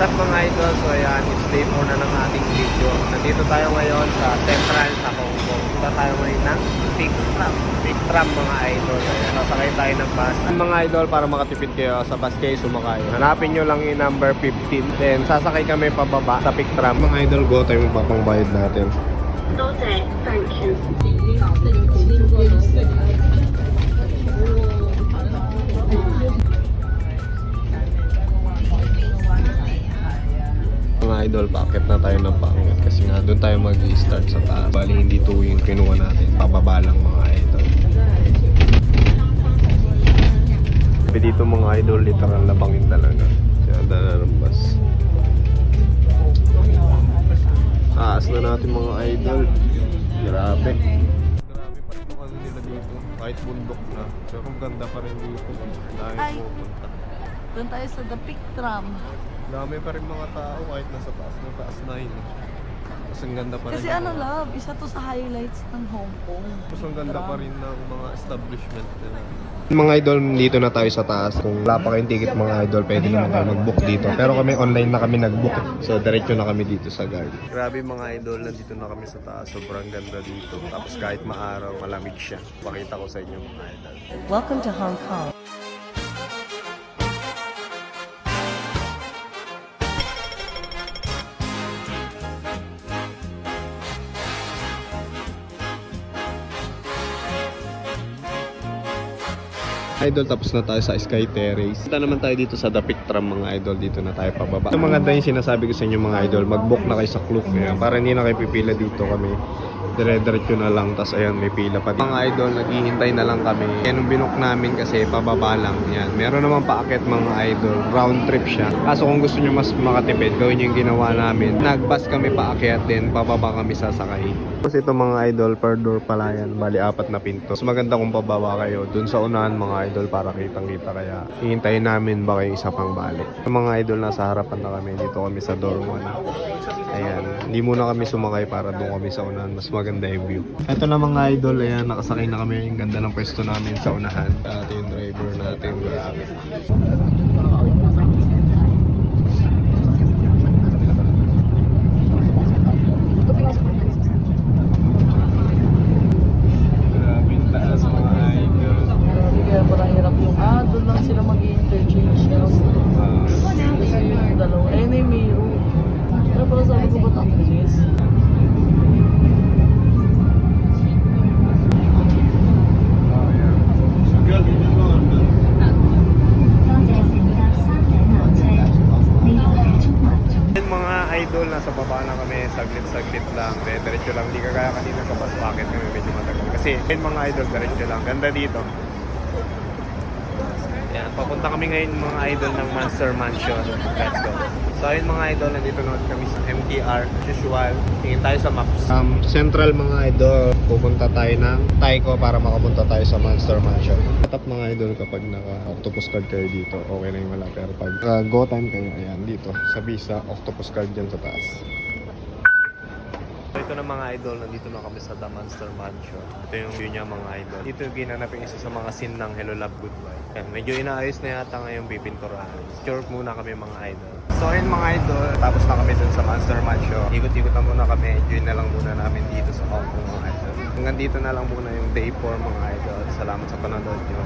What's up mga idol? So ayan, it's day 4 na ng ating video. Nandito tayo ngayon sa Central sa Hong Kong. Punta tayo ngayon ng Big Tram mga idol. Ayan, sasakay tayo ng bus. Mga idol, para makatipid kayo sa bus kayo sumakay, hanapin nyo lang yung number 15. Then sasakay kami pababa sa Big Tram. Mga idol, go tayo magpapangbayad natin. Mga idol, paakit na tayo ng paangat kasi nga doon tayo mag-i-start sa taas. Bali hindi 2 yung kinuha natin, pababa lang mga idol. Tapi dito mga idol, literal na bangin talaga. Kaya dala ng bus. Taas na natin mga idol. Grabe. Grabe pa rin ano nila dito. Kahit bundok na. Pero ang ganda pa rin dito. Dahil pupunta. Doon tayo sa The Big Tram. Dami pa rin mga tao kahit nasa taas na yun. Mas ang ganda pa rin. Kasi ano love, isa to sa highlights ng Hong Kong. Mas ang ganda pa rin ng mga establishment nila. Mga idol, dito na tayo sa taas. Kung wala pa kayong ticket mga idol, pwede naman kayo mag-book dito. Pero kami online na kami nag-book. So diretso na kami dito sa guard. Grabe mga idol, nandito na kami sa taas. Sobrang ganda dito. Tapos kahit maaraw, malamig siya. Pakita ko sa inyo mga idol. Welcome to Hong Kong. Idol, tapos na tayo sa Sky Terrace. Punta naman tayo dito sa The Big Tram mga idol. Dito na tayo pababa. Ang maganda yung sinasabi ko sa inyo mga idol, mag-book na kayo sa Klook. Para hindi na kayo pipila dito kami. Dire-diretso na lang, tas ayan may pila pa. Mga idol, naghihintay na lang kami. Yan ang binook namin kasi pababa lang. Yan. Meron naman paakit mga idol, round trip siya. Kaso kung gusto nyo mas makatipid, gawin yung ginawa namin. Nag-bus kami paakyat din, pababa kami sasakay. Tapos ito mga idol, per door pala yan. Bali 4 na pinto. Mas maganda kung pababa kayo dun sa unahan mga idol para kitang-kita. Kaya hihintayin namin baka yung isa pang balik. Yung mga idol, nasa harapan na kami. Dito kami sa door 1. Ayan, hindi muna kami sumakay para doon kami sa unahan. Mas maganda yung view. Ito na mga idol, ayan, nakasakay na kami. Yung ganda ng pwesto namin sa unahan. At yung driver natin, grabe. Grabing taas mga idol. Kaya parang hirap yung doon lang sila mag-i-interchange. Kasi yung dalawa, na yung mayroon. Pero parang sabi ko ba't ang bilis? Mga idol, nasa baba na kami, saglit-saglit lang, diretso lang, di kagaya kanina sa bus pocket kami medyo matagal kasi mga idol, diretso lang, ganda dito. Yan, papunta kami ngayon mga idol ng Monster Mansion. Let's go. So ayun mga idol, nandito na kami sa MTR. Usual, tingin tayo sa maps. Central mga idol, pupunta tayo ng Taiko para makapunta tayo sa Monster Mansion. Top mga idol, kapag naka-octopus card kayo dito, okay na yung wala. Pero pag go time kayo, ayan, dito sa Visa, octopus card dyan sa taas. So ito na mga idol, nandito na kami sa The Monster Mansion. Ito yung view niya mga idol. Dito yung ginanap yung isa sa mga scene ng Hello Love Goodbye. Yan, medyo inaayos na yata ngayong pipinturahan. Sure muna kami mga idol. So ayun mga idol, tapos na kami dun sa Monster Mansion. Ikot-ikot na muna kami, enjoy na lang muna namin dito sa Hong Kong mga idol. Hanggang dito na lang muna yung day 4 mga idol. Salamat sa panonood nyo.